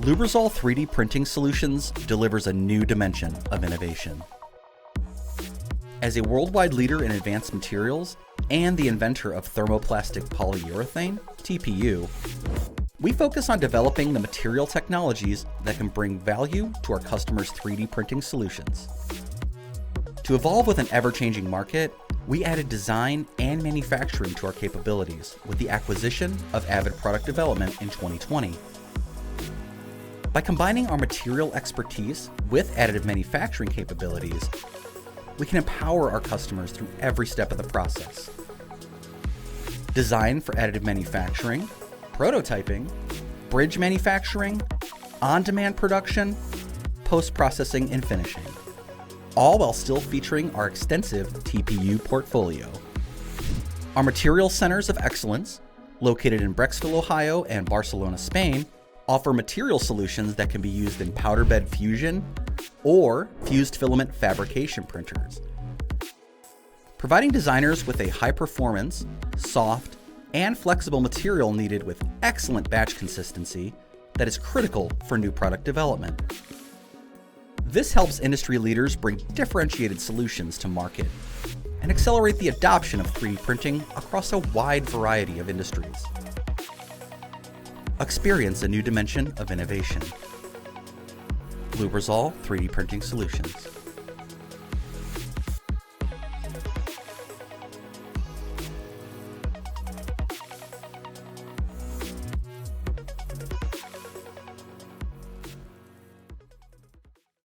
Lubrizol 3D printing solutions delivers a new dimension of innovation. As a worldwide leader in advanced materials and the inventor of thermoplastic polyurethane, TPU, we focus on developing the material technologies that can bring value to our customers' 3D printing solutions. To evolve with an ever-changing market, we added design and manufacturing to our capabilities with the acquisition of Avid Product Development in 2020. By combining our material expertise with additive manufacturing capabilities, we can empower our customers through every step of the process. Design for additive manufacturing, prototyping, bridge manufacturing, on-demand production, post-processing and finishing, all while still featuring our extensive TPU portfolio. Our material centers of excellence, located in Brecksville, Ohio and Barcelona, Spain, offer material solutions that can be used in powder bed fusion or fused filament fabrication printers, providing designers with a high-performance, soft, and flexible material needed with excellent batch consistency that is critical for new product development. This helps industry leaders bring differentiated solutions to market and accelerate the adoption of 3D printing across a wide variety of industries. Experience a new dimension of innovation. Lubrizol 3D Printing Solutions.